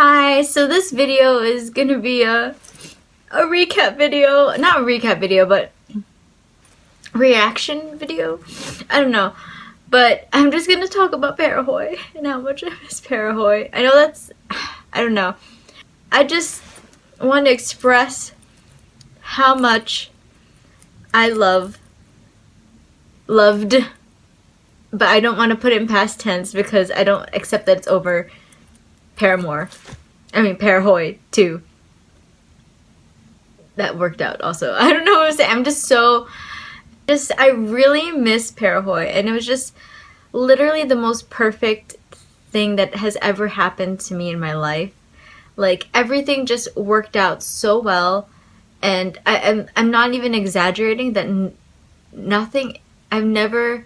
Hi, so this video is gonna be a recap video. Not a recap video, but reaction video. I don't know. But I'm just gonna talk about Parahoy and how much I miss Parahoy. I know that's I don't know. I just want to express how much I loved, but I don't want to put it in past tense because I don't accept that it's over. Parahoy too. That worked out also. I don't know what to say. I'm just so I really miss Parahoy, and it was just literally the most perfect thing that has ever happened to me in my life. Like everything just worked out so well, and I'm not even exaggerating that nothing. I've never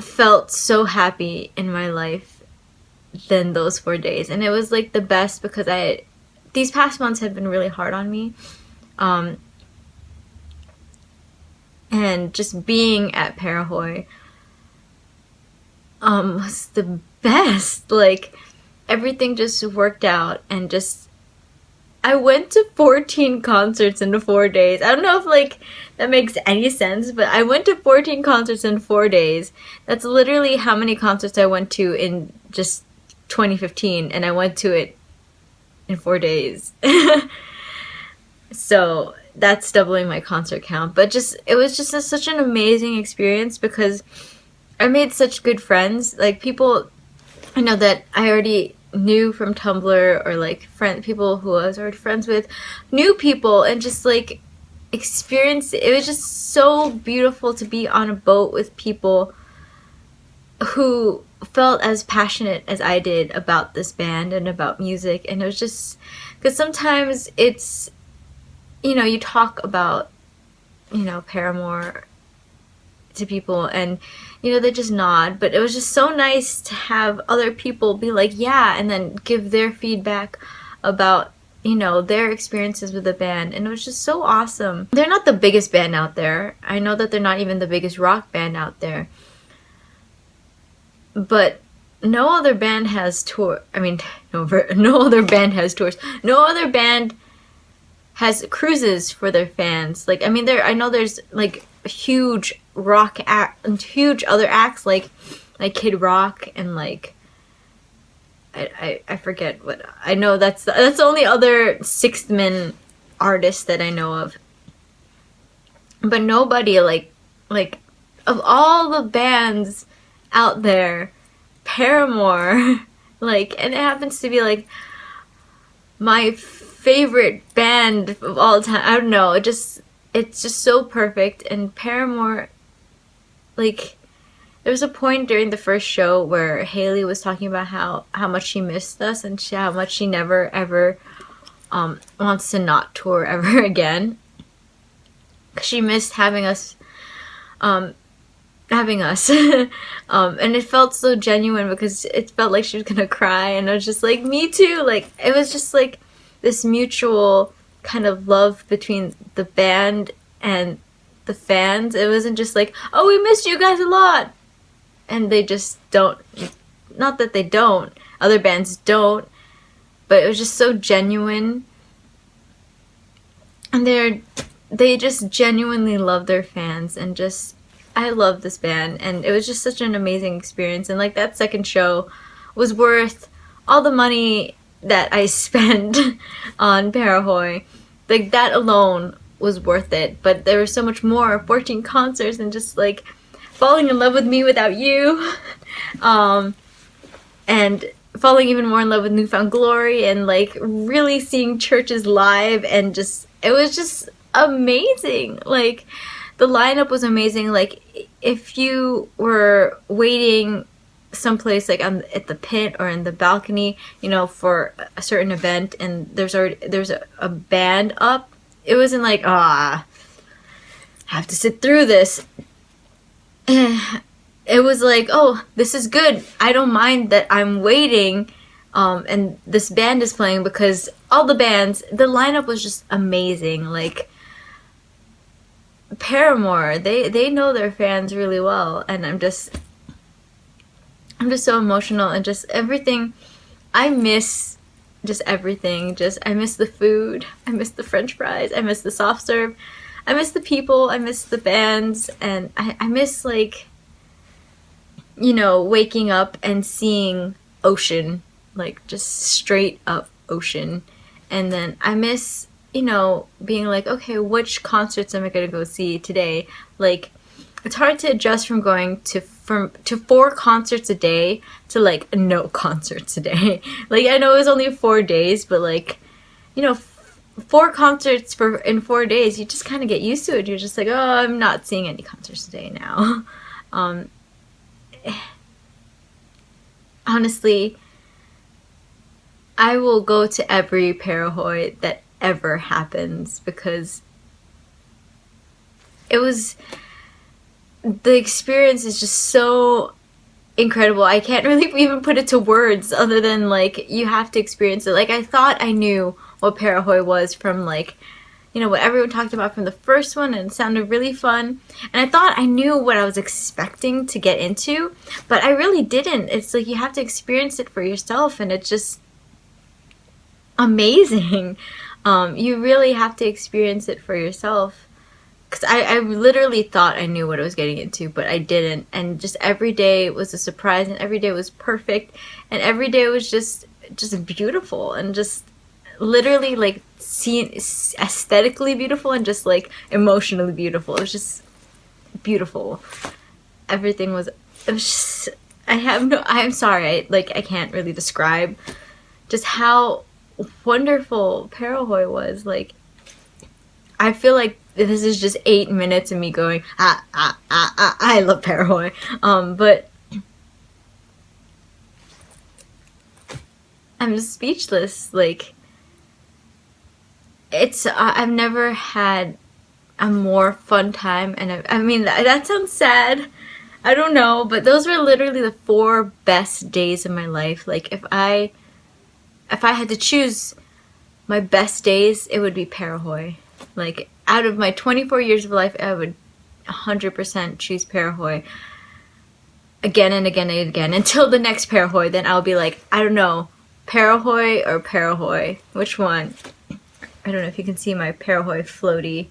felt so happy in my life than those 4 days, and it was like the best because these past months have been really hard on me, and just being at Parahoy was the best. Like everything just worked out, and just I went to 14 concerts in 4 days. I don't know if like that makes any sense, but I went to 14 concerts in 4 days. That's literally how many concerts I went to in just 2015, and I went to it in 4 days. So that's doubling my concert count. But it was just such an amazing experience because I made such good friends. Like people I know that I already knew from Tumblr, or like people who I was already friends with, new people, and just like experience. It was just so beautiful to be on a boat with people who felt as passionate as I did about this band and about music. And it was just because sometimes it's, you talk about, Paramore to people and, they just nod. But it was just so nice to have other people be like, yeah, and then give their feedback about, their experiences with the band. And it was just so awesome. They're not the biggest band out there. I know that they're not even the biggest rock band out there. But no other band has tour. I mean, no other band has tours. No other band has cruises for their fans. Like, I mean, I know there's like huge rock and huge other acts like Kid Rock and like I forget what. I know that's the only other Sixth Men artist that I know of. But nobody like of all the bands out there, Paramore, like, and it happens to be like my favorite band of all time. I don't know, it's just so perfect. And Paramore, like, there was a point during the first show where Haley was talking about how much she missed us and how much she never ever wants to not tour ever again. She missed having us and it felt so genuine because it felt like she was gonna cry, and I was just like, me too. Like, it was just like this mutual kind of love between the band and the fans. It wasn't just like, oh, we missed you guys a lot, and they just don't. Not that they don't, other bands don't, but it was just so genuine, and they just genuinely love their fans. And just, I love this band, and it was just such an amazing experience. And like that second show was worth all the money that I spent on Parahoy. Like that alone was worth it. But there was so much more, 14 concerts, and just like falling in love with Me Without You, and falling even more in love with Newfound Glory, and like really seeing Churches live, and just, it was just amazing. Like, the lineup was amazing. Like, if you were waiting someplace like at the pit or in the balcony, for a certain event, and there's a band up, it wasn't like, I have to sit through this. It was like, oh, this is good. I don't mind that I'm waiting, and this band is playing, because all the lineup was just amazing. Like, Paramore, they know their fans really well, and I'm just so emotional, and just everything I miss just everything. Just I miss the food. I miss the French fries. I miss the soft serve. I miss the people. I miss the bands, and I miss like, you know, waking up and seeing ocean, like just straight up ocean. And then I miss, you know, being like, okay, which concerts am I gonna go see today? Like, it's hard to adjust from going to 4 concerts a day to like no concerts a day. Like, I know it was only 4 days, but like, you know, 4 concerts in 4 days, you just kind of get used to it. You're just like, oh, I'm not seeing any concerts today now. Um, Honestly, I will go to every Parahoy that ever happens because it was the experience is just so incredible. I can't really even put it to words other than like you have to experience it. Like I thought I knew what Parahoy was from like, you know, what everyone talked about from the first one, and it sounded really fun. And I thought I knew what I was expecting to get into, but I really didn't. It's like you have to experience it for yourself, and it's just amazing. You really have to experience it for yourself. Because I literally thought I knew what I was getting into, but I didn't. And just every day was a surprise, and every day was perfect, and every day was just beautiful, and just literally like aesthetically beautiful, and just like emotionally beautiful. It was just beautiful. Everything was. It was just. I'm sorry. I can't really describe just how wonderful Parahoy was. Like, I feel like this is just 8 minutes of me going, I love Parahoy. But I'm just speechless. Like, I've never had a more fun time, and I mean, that sounds sad. I don't know, but those were literally the 4 best days of my life. Like, if I had to choose my best days, it would be Parahoy. Like, out of my 24 years of life, I would 100% choose Parahoy again and again and again until the next Parahoy. Then I'll be like, I don't know, Parahoy or Parahoy, which one? I don't know if you can see my Parahoy floaty.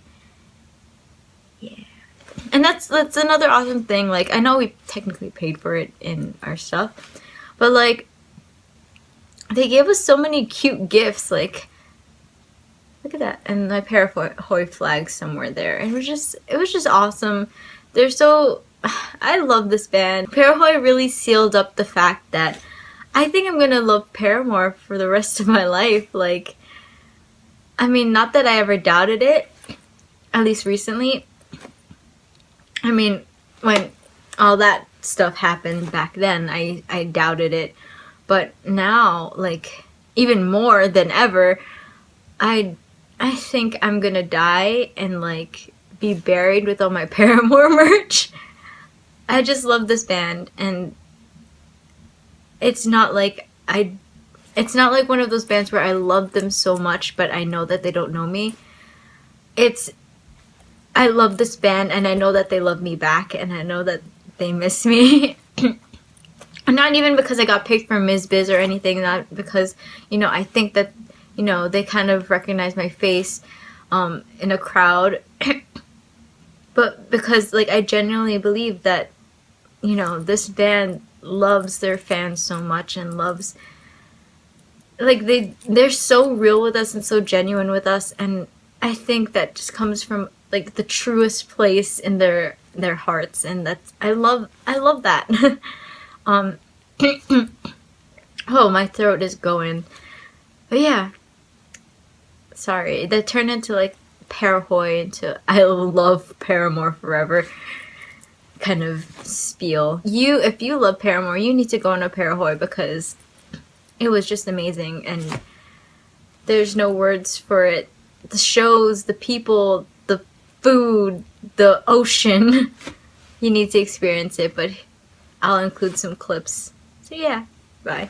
Yeah. And that's another awesome thing. Like, I know we technically paid for it in our stuff, but like, they gave us so many cute gifts. Like, look at that. And my Parahoy flag somewhere there. And it was just awesome. They're so, I love this band. Parahoy really sealed up the fact that I think I'm gonna love Paramore for the rest of my life. Like, I mean, not that I ever doubted it, at least recently. I mean, when all that stuff happened back then, I doubted it. But now, like, even more than ever, I think I'm gonna die and, like, be buried with all my Paramore merch. I just love this band, and it's not like one of those bands where I love them so much, but I know that they don't know me. I love this band, and I know that they love me back, and I know that they miss me. Not even because I got picked for Ms. Biz or anything, not because, you know, I think that, you know, they kind of recognize my face in a crowd. But because, like, I genuinely believe that, you know, this band loves their fans so much and loves, like, they're so real with us and so genuine with us, and I think that just comes from, like, the truest place in their hearts, and I love that. Oh, my throat is going. But yeah, sorry, that turned into like Parahoy into I love Paramore forever kind of spiel. If you love Paramore, you need to go on a Parahoy because it was just amazing, and there's no words for it. The shows, the people, the food, the ocean. You need to experience it, but I'll include some clips. So yeah, bye.